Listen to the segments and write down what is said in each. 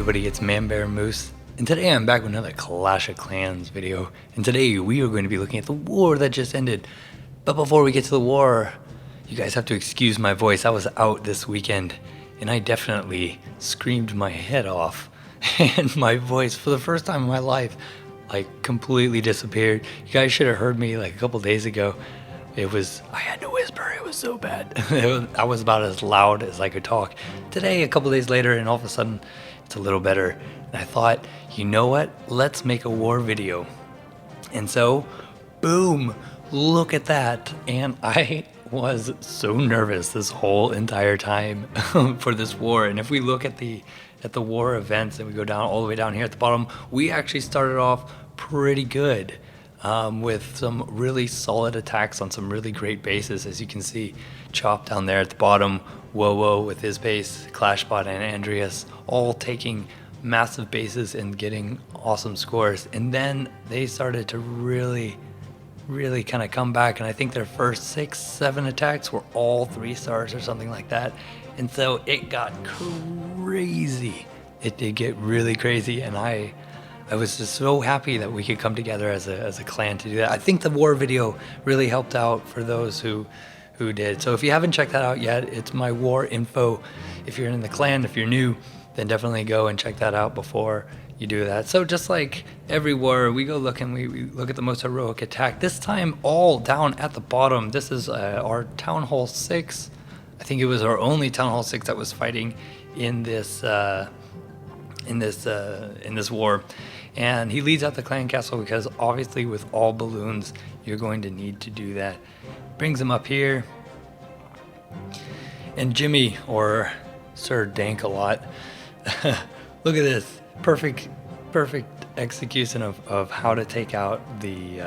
everybody, it's ManbearMoose, and today I'm back with another Clash of Clans video, and today we are going to be looking at the war that just ended. But before we get to the war, you guys have to excuse my voice. I was out this weekend, and I definitely screamed my head off, and my voice, for the first time in my life, like completely disappeared. You guys should have heard me like a couple days ago. I had to whisper, it was so bad. I was about as loud as I could talk. Today, a couple days later, and all of a sudden, it's a little better. And I thought, you know what? Let's make a war video. And so, boom, look at that. And I was so nervous this whole entire time for this war. And if we look at the war events and we go down all the way down here at the bottom, we actually started off pretty good. With some really solid attacks on some really great bases. As you can see, Chop down there at the bottom, Wowo with his base, Clashbot and Andreas all taking massive bases and getting awesome scores. And then they started to really kind of come back, and I think their first 6-7 attacks were all 3 stars or something like that. And so it got crazy. It did get really crazy, and I was just so happy that we could come together as a clan to do that. I think the war video really helped out for those who did. So if you haven't checked that out yet, it's my war info. If you're in the clan, if you're new, then definitely go and check that out before you do that. So just like every war, we go look and we look at the most heroic attack. This time all down at the bottom. This is our Town Hall 6. I think it was our only Town Hall 6 that was fighting in this war. And he leads out the clan castle because obviously with all balloons you're going to need to do that. Brings him up here, and Jimmy, or Sir Dank-a-lot, look at this perfect execution of how to take out the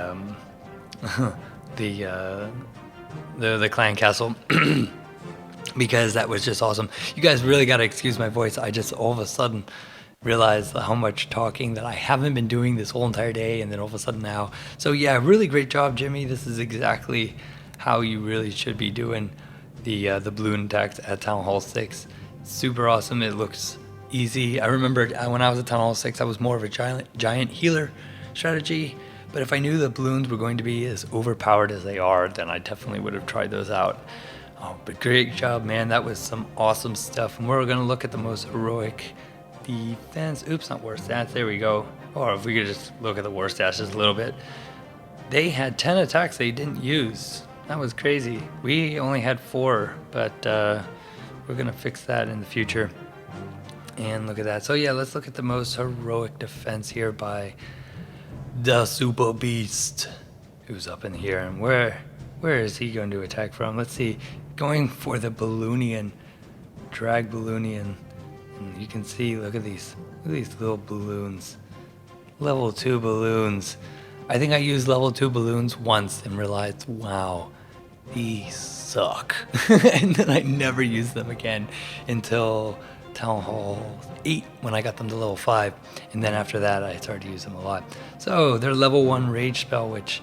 clan castle. Because that was just awesome. You guys really got to excuse my voice. I just all of a sudden realized how much talking that I haven't been doing this whole entire day, and then all of a sudden now. So yeah, really great job, Jimmy. This is exactly how you really should be doing the balloon attacks at Town Hall 6. Super awesome. It looks easy. I remember when I was at Town Hall 6, I was more of a giant healer strategy. But if I knew the balloons were going to be as overpowered as they are, then I definitely would have tried those out. Oh, but great job, man. That was some awesome stuff. And we're going to look at the most heroic defense. Oops, not war stats. There we go. Or if we could just look at the war stats just a little bit. They had 10 attacks they didn't use. That was crazy. We only had 4, but we're going to fix that in the future. And look at that. So yeah, let's look at the most heroic defense here by the Super Beast, who's up in here. And where is he going to attack from? Let's see. Going for the Balloonian, Drag Balloonian. And you can see, look at these little balloons. Level 2 balloons. I think I used level 2 balloons once and realized, wow, these suck. And then I never used them again until Town Hall 8 when I got them to level 5. And then after that, I started to use them a lot. So they're level 1 rage spell, which,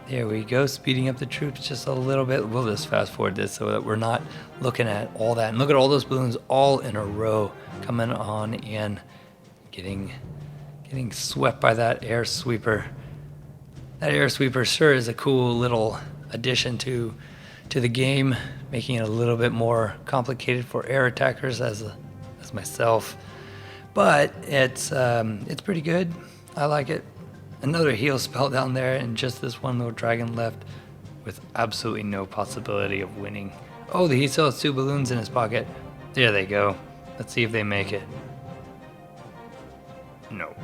there we go, speeding up the troops just a little bit. We'll just fast forward this so that we're not looking at all that. And look at all those balloons all in a row coming on in, getting swept by that air sweeper. That air sweeper sure is a cool little addition to the game, making it a little bit more complicated for air attackers as myself. But it's pretty good. I like it. Another heal spell down there, and just this one little dragon left with absolutely no possibility of winning. Oh, he still has 2 balloons in his pocket. There they go. Let's see if they make it. No.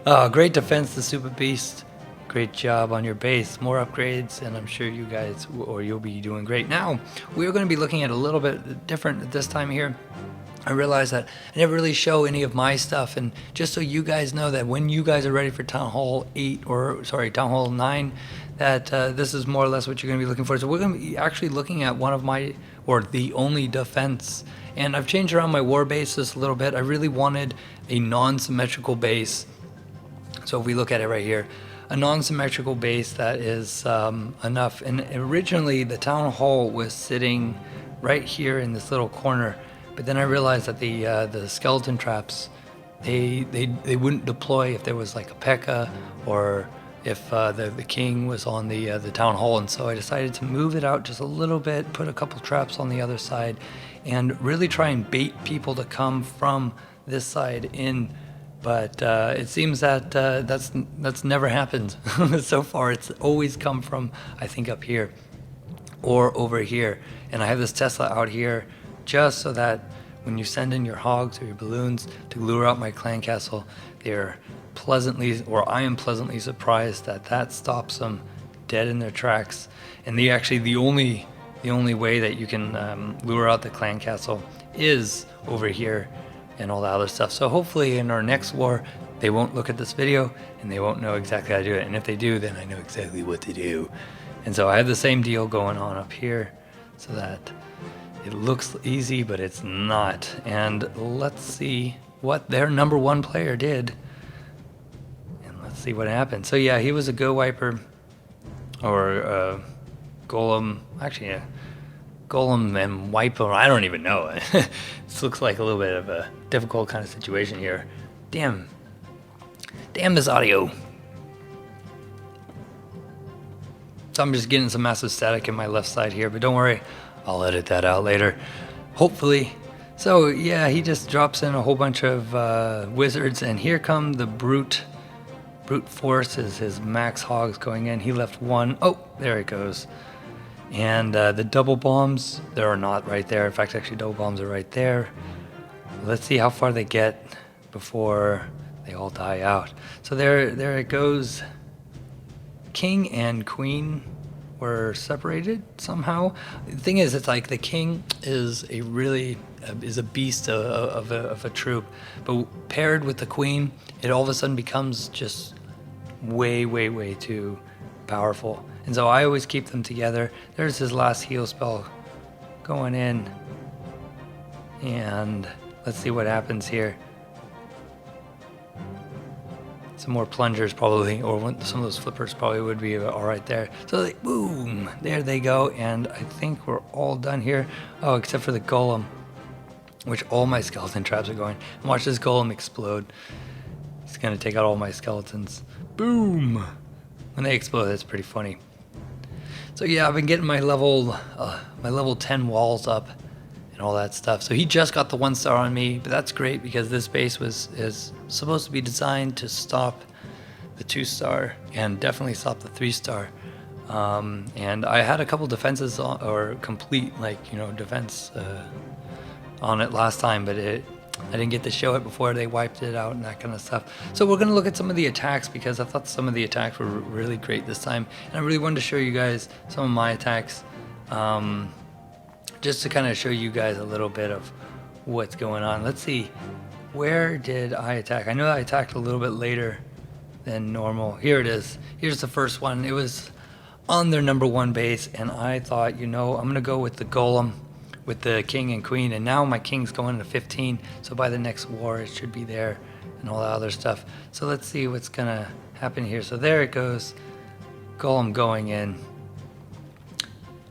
Oh, great defense, the Super Beast. Great job on your base. More upgrades, and I'm sure you guys, or you'll be doing great. Now, we're going to be looking at a little bit different this time here. I realized that I never really show any of my stuff, and just so you guys know that when you guys are ready for Town Hall 9, that this is more or less what you're going to be looking for. So we're going to be actually looking at one of my, or the only defense, and I've changed around my war base just a little bit. I really wanted a non-symmetrical base. So if we look at it right here, a non-symmetrical base that is enough. And originally the Town Hall was sitting right here in this little corner, But then I realized that the skeleton traps, they wouldn't deploy if there was like a P.E.K.K.A. or if the king was on the town hall. And so I decided to move it out just a little bit, put a couple traps on the other side, and really try and bait people to come from this side in. But it seems that that's never happened so far. It's always come from, I think, up here or over here. And I have this Tesla out here just so that when you send in your hogs or your balloons to lure out my clan castle, they're pleasantly, or I am pleasantly surprised that that stops them dead in their tracks. And the only way that you can lure out the clan castle is over here and all that other stuff. So hopefully in our next war, they won't look at this video and they won't know exactly how to do it. And if they do, then I know exactly what to do. And so I have the same deal going on up here so that it looks easy, but it's not. And let's see what their number one player did. And let's see what happened. So yeah, he was a Go Wiper or Golem. Actually, yeah. Golem and Wiper, I don't even know. This looks like a little bit of a difficult kind of situation here. Damn this audio. So I'm just getting some massive static in my left side here, but don't worry, I'll edit that out later, hopefully. So yeah, he just drops in a whole bunch of wizards, and here come the brute force is his max hogs going in. He left one. Oh, there it goes. And the double bombs, there are not right there. In fact, actually, double bombs are right there. Let's see how far they get before they all die out. So there it goes. King and queen were separated somehow. The thing is, it's like the king is a beast of a troop, but paired with the queen, it all of a sudden becomes just way too powerful. And so I always keep them together. There's his last heal spell going in. And let's see what happens here. Some more plungers probably, or some of those flippers probably would be all right there. So like, boom, there they go. And I think we're all done here. Oh, except for the golem, which all my skeleton traps are going. And watch this golem explode. It's gonna take out all my skeletons. Boom. When they explode, that's pretty funny. So yeah, I've been getting my level 10 walls up and all that stuff. So he just got the 1-star on me, but that's great because this base is supposed to be designed to stop the 2-star and definitely stop the 3-star. And I had a couple defenses or complete defense on it last time, but I didn't get to show it before they wiped it out and that kind of stuff. So we're going to look at some of the attacks because I thought some of the attacks were really great this time. And I really wanted to show you guys some of my attacks just to kind of show you guys a little bit of what's going on. Let's see, where did I attack? I know I attacked a little bit later than normal. Here it is. Here's the first one. It was on their number 1 base, and I thought, I'm going to go with the golem with the king and queen, and now my king's going to 15, so by the next war it should be there and all that other stuff. So let's see what's gonna happen here. So there it goes, golem going in.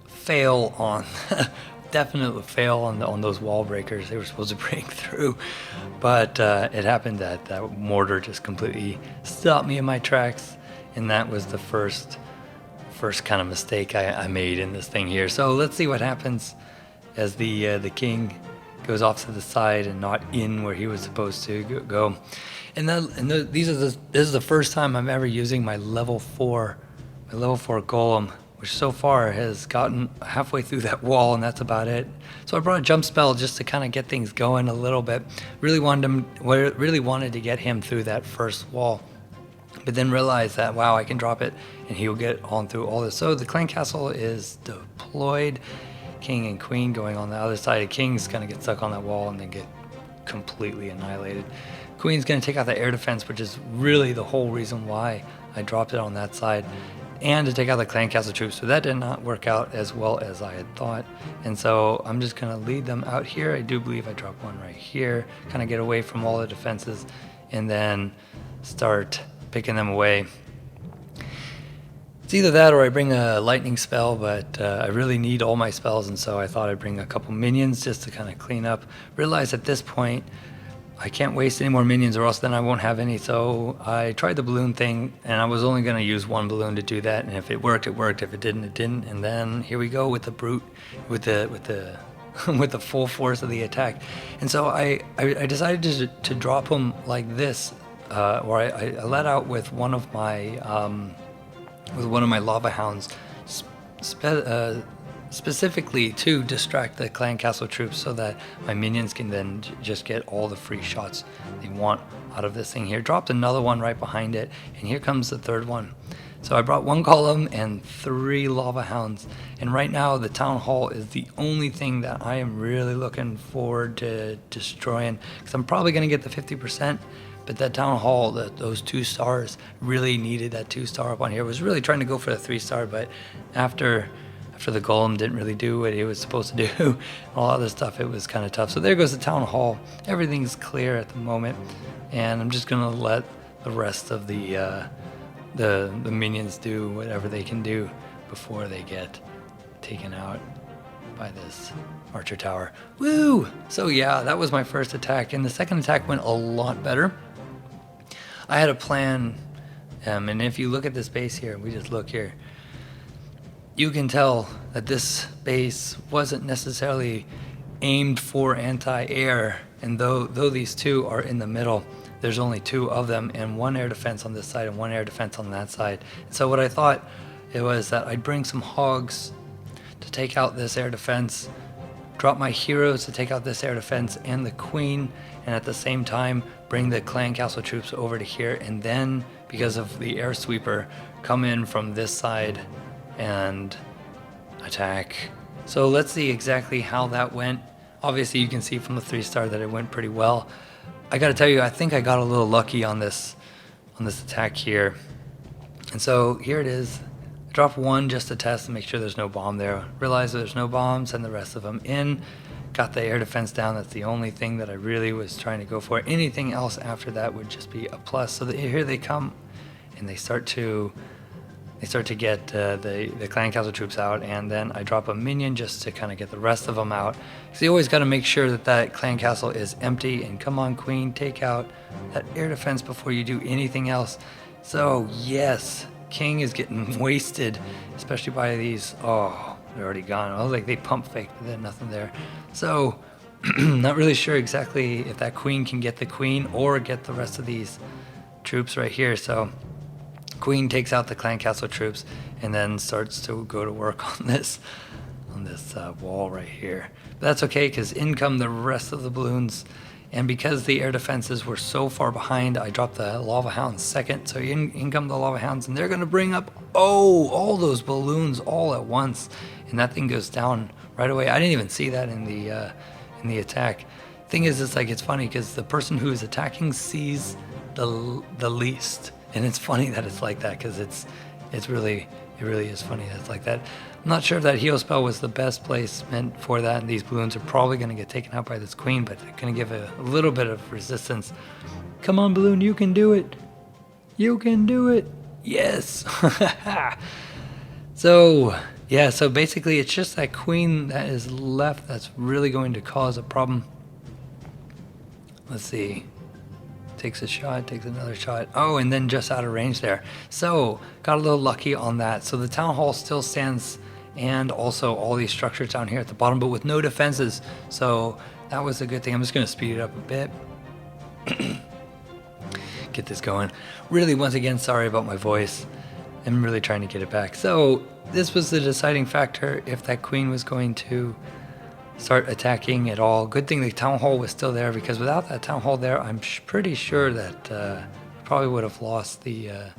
Fail on definitely fail on those wall breakers. They were supposed to break through, but it happened that mortar just completely stopped me in my tracks, and that was the first kind of mistake I made in this thing here. So let's see what happens as the king goes off to the side and not in where he was supposed to go. And this is the first time I'm ever using my level 4 golem, which so far has gotten halfway through that wall, and that's about it. So I brought a jump spell just to kind of get things going a little bit. Really wanted to get him through that first wall, but then realized that, wow, I can drop it and he'll get on through all this. So the clan castle is deployed. King and queen going on the other side. The king's gonna get stuck on that wall and then get completely annihilated. Queen's gonna take out the air defense, which is really the whole reason why I dropped it on that side, and to take out the clan castle troops. So that did not work out as well as I had thought. And so I'm just gonna lead them out here. I do believe I dropped one right here, kind of get away from all the defenses, and then start picking them away. It's either that or I bring a lightning spell, but I really need all my spells, and so I thought I'd bring a couple minions just to kind of clean up. Realize at this point I can't waste any more minions or else then I won't have any. So I tried the balloon thing, and I was only going to use one balloon to do that, and if it worked, it worked. If it didn't, it didn't. And then here we go with the brute, with the with the full force of the attack. And so I decided to drop him like this, where I let out with one of my lava hounds, specifically to distract the clan castle troops so that my minions can then just get all the free shots they want out of this thing here. Dropped another one right behind it, and here comes the third one. So I brought one column and 3 lava hounds, and right now the town hall is the only thing that I am really looking forward to destroying, because I'm probably going to get the 50%. But that town hall, those 2 stars, really needed that 2-star up on here. I was really trying to go for the 3-star, but after the golem didn't really do what he was supposed to do, and all other stuff, it was kind of tough. So there goes the town hall. Everything's clear at the moment, and I'm just gonna let the rest of the minions do whatever they can do before they get taken out by this archer tower. Woo! So yeah, that was my first attack, and the second attack went a lot better. I had a plan, and if you look at this base here, we just look here, you can tell that this base wasn't necessarily aimed for anti-air, and though these 2 are in the middle, there's only 2 of them, and 1 air defense on this side and 1 air defense on that side. And so what I thought it was that I'd bring some hogs to take out this air defense, drop my heroes to take out this air defense and the queen, and at the same time bring the clan castle troops over to here, and then because of the air sweeper, come in from this side and attack. So let's see exactly how that went. Obviously you can see from the 3-star that it went pretty well. I gotta tell you, I think I got a little lucky on this attack here. And so here it is. I dropped 1 just to test and make sure there's no bomb there. Realized there's no bomb, send the rest of them in. Got the air defense down. That's the only thing that I really was trying to go for. Anything else after that would just be a plus. So here they come, and they start to get the clan castle troops out, and then I drop a minion just to kind of get the rest of them out. So you always got to make sure that clan castle is empty, and come on queen, take out that air defense before you do anything else. So yes, king is getting wasted, especially by these. Oh, they're already gone. I was like, they pump faked, but there's nothing there. So not really sure exactly if that queen can get the queen or get the rest of these troops right here. So queen takes out the clan castle troops and then starts to go to work on this wall right here. But that's okay, because in come the rest of the balloons, and because the air defenses were so far behind, I dropped the lava hounds second. So in come the lava hounds, and they're gonna bring up all those balloons all at once, and that thing goes down right away. I didn't even see that in the attack. Thing is, it's funny because the person who is attacking sees the least. And it's funny that it's like that, because it really is funny that it's like that. I'm not sure if that heal spell was the best placement for that, and these balloons are probably going to get taken out by this queen, but they're going to give a little bit of resistance. Come on, balloon, you can do it. You can do it. Yes. So basically it's just that queen that is left that's really going to cause a problem. Let's see. Takes a shot, takes another shot. Oh, and then just out of range there. So got a little lucky on that. So the town hall still stands, and also all these structures down here at the bottom, but with no defenses. So that was a good thing. I'm just going to speed it up a bit. Get this going. Really, once again, sorry about my voice. I'm really trying to get it back. So this was the deciding factor if that queen was going to start attacking at all. Good thing the town hall was still there, because without that town hall there, I'm pretty sure that probably would have lost the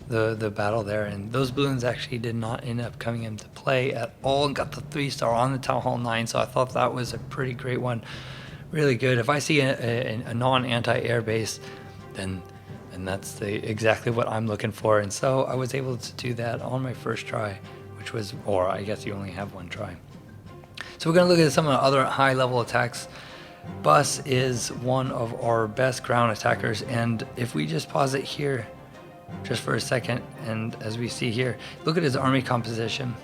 battle there. And those balloons actually did not end up coming into play at all, and got the 3-star on the town hall 9. So I thought that was a pretty great one. Really good. If I see a non-anti-air base, then that's exactly what I'm looking for. And so I was able to do that on my first try, which was, or I guess you only have one try. So we're going to look at some of the other high-level attacks. Bus is one of our best ground attackers, and if we just pause it here, just for a second. And as we see here, look at his army composition.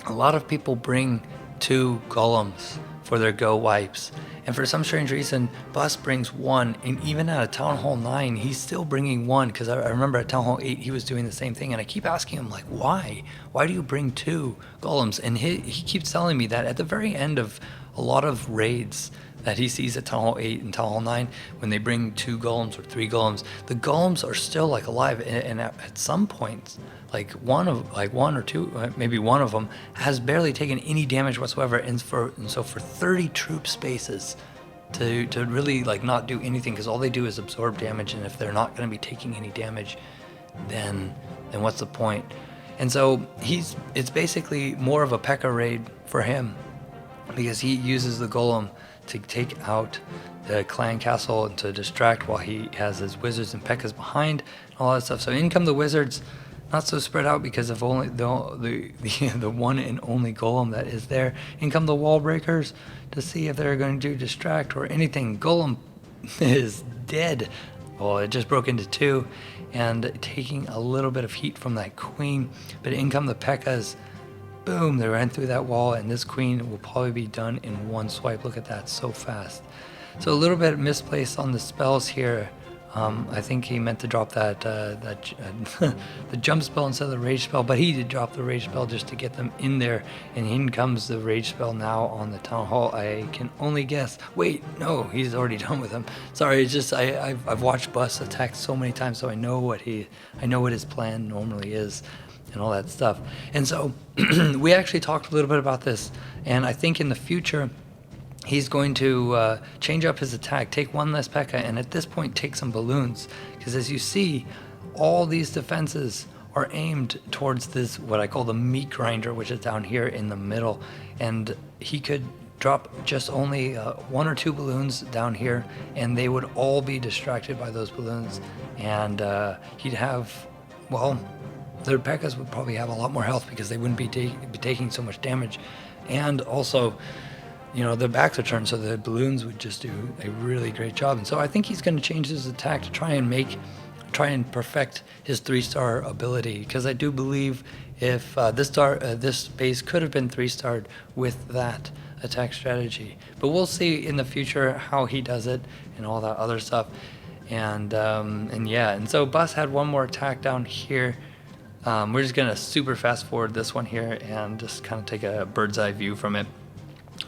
A lot of people bring 2 golems for their go wipes. And for some strange reason, Bus brings 1. And even at a Town Hall 9, he's still bringing 1. Because I remember at Town Hall 8, he was doing the same thing. And I keep asking him, like, why? Why do you bring 2 golems? And he keeps telling me that at the very end of a lot of raids that he sees at Town Hall 8 and Town Hall 9, when they bring 2 golems or 3 golems, the golems are still like alive, and at some points, like one or two, maybe one of them has barely taken any damage whatsoever, and so for 30 troop spaces to really like not do anything, because all they do is absorb damage, and if they're not going to be taking any damage, then what's the point? And so it's basically more of a P.E.K.K.A. raid for him, because he uses the golem to take out the clan castle and to distract while he has his wizards and P.E.K.K.A.s behind and all that stuff. So in come the wizards, not so spread out because of only the one and only golem that is there. In come the wall breakers to see if they're going to distract or anything. Golem is dead. Well, it just broke into 2 and taking a little bit of heat from that queen. But in come the P.E.K.K.A.s. Boom, they ran through that wall, and this queen will probably be done in 1 swipe. Look at that, so fast. So a little bit misplaced on the spells here. I think he meant to drop that the jump spell instead of the rage spell, but he did drop the rage spell just to get them in there, and in comes the rage spell now on the Town Hall. I can only guess. Wait, no, he's already done with them. Sorry, it's just I've watched Bus attack so many times, so I know what his plan normally is and all that stuff. And so we actually talked a little bit about this, and I think in the future he's going to change up his attack, take 1 less P.E.K.K.A., and at this point take some balloons, because as you see, all these defenses are aimed towards this, what I call the meat grinder, which is down here in the middle, and he could drop just only 1 or 2 balloons down here, and they would all be distracted by those balloons, and he'd have, well, their P.E.K.K.A.s would probably have a lot more health because they wouldn't be taking so much damage. And also, you know, their backs are turned, so the balloons would just do a really great job. And so I think he's going to change his attack to try and perfect his 3-star ability, because I do believe if this base could have been 3-starred with that attack strategy. But we'll see in the future how he does it and all that other stuff. And yeah, and so Bus had 1 more attack down here. We're just gonna super fast forward this one here and just kind of take a bird's eye view from it.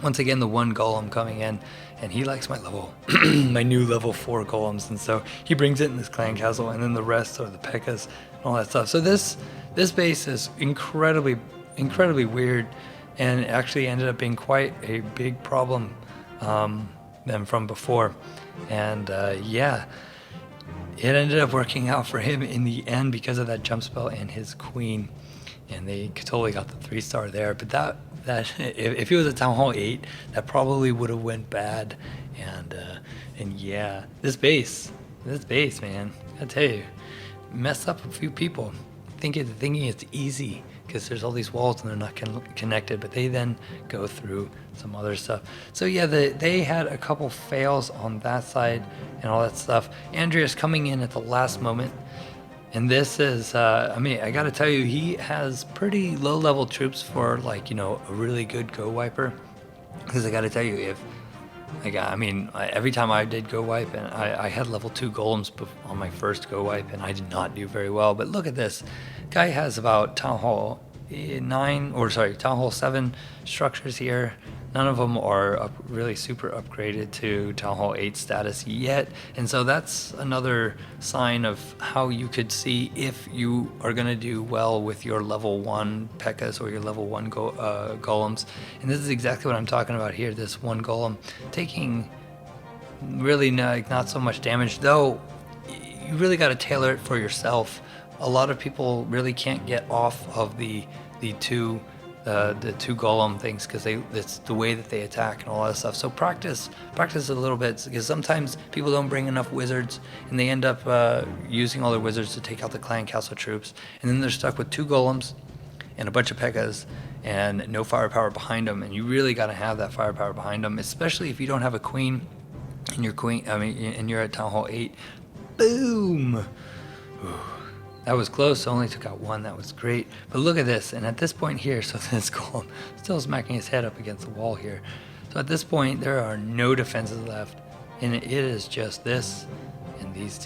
Once again, the 1 golem coming in, and he likes my my new level 4 golems, and so he brings it in this clan castle, and then the rest are the P.E.K.K.A.s and all that stuff. So this base is incredibly weird, and actually ended up being quite a big problem than from before. And yeah, it ended up working out for him in the end because of that jump spell and his queen, and they totally got the 3-star there. But that if he was at Town Hall 8, that probably would have went bad. And yeah, this base, man, I tell you, messed up a few people thinking it's easy because there's all these walls and they're not connected, but they then go through some other stuff. So yeah, they had a couple fails on that side and all that stuff. Andreas coming in at the last moment, and this is, I mean, I gotta tell you, he has pretty low-level troops for, like, you know, a really good go wiper. Because I gotta tell you, every time I did go wipe, and I had level 2 golems on my first go wipe, and I did not do very well. But look at this. Guy has about Town Hall 7 structures here. None of them are really super upgraded to Town Hall 8 status yet. And so that's another sign of how you could see if you are going to do well with your level 1 P.E.K.K.A.s or your level 1 golems. And this is exactly what I'm talking about here. This 1 golem taking really not so much damage, though you really got to tailor it for yourself. A lot of people really can't get off of the two golem things because it's the way that they attack and all that stuff. So practice a little bit, because sometimes people don't bring enough wizards and they end up using all their wizards to take out the clan castle troops, and then they're stuck with 2 golems and a bunch of P.E.K.K.A.s and no firepower behind them. And you really got to have that firepower behind them, especially if you don't have a queen and you're at Town Hall 8. Boom. Ooh. That was close. Only took out one. That was great. But look at this. And at this point here, so this golem still smacking his head up against the wall here. So at this point, there are no defenses left. And it is just this and these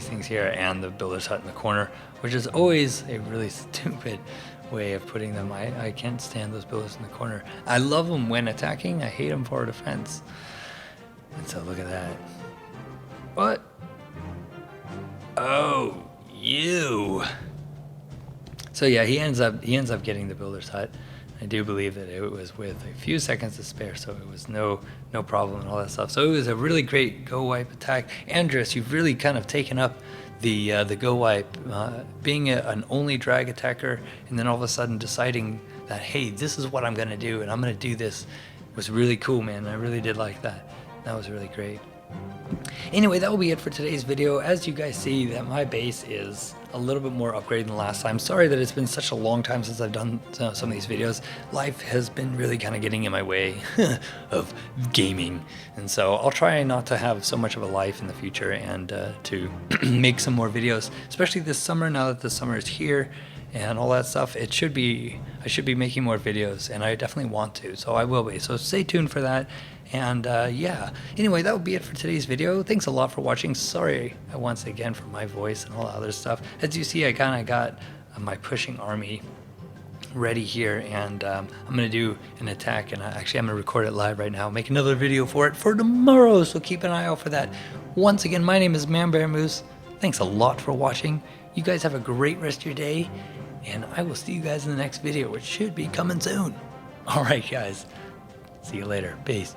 things here, and the builder's hut in the corner, which is always a really stupid way of putting them. I can't stand those builders in the corner. I love them when attacking. I hate them for defense. And so look at that. What? Oh, you. So yeah, he ends up getting the builder's hut. I do believe that it was with a few seconds to spare, so it was no problem and all that stuff. So it was a really great go wipe attack. Andres, you've really kind of taken up the go wipe, being an only drag attacker, and then all of a sudden deciding that, hey, this is what I'm gonna do, and I'm gonna do this, was really cool, man. I really did like that. That was really great. Anyway, that will be it for today's video. As you guys see, that my base is a little bit more upgraded than last time. Sorry that it's been such a long time since I've done some of these videos. Life has been really kind of getting in my way of gaming, and so I'll try not to have so much of a life in the future, and to make some more videos, especially this summer. Now that the summer is here and all that stuff, I should be making more videos, and I definitely want to, so I will be. So stay tuned for that. And yeah, anyway, that will be it for today's video. Thanks a lot for watching. Sorry once again for my voice and all that other stuff. As you see, I kind of got my pushing army ready here, and I'm going to do an attack, and actually I'm going to record it live right now, make another video for it for tomorrow, so keep an eye out for that. Once again, my name is ManbearMoose. Thanks a lot for watching. You guys have a great rest of your day, and I will see you guys in the next video, which should be coming soon. All right, guys. See you later. Peace.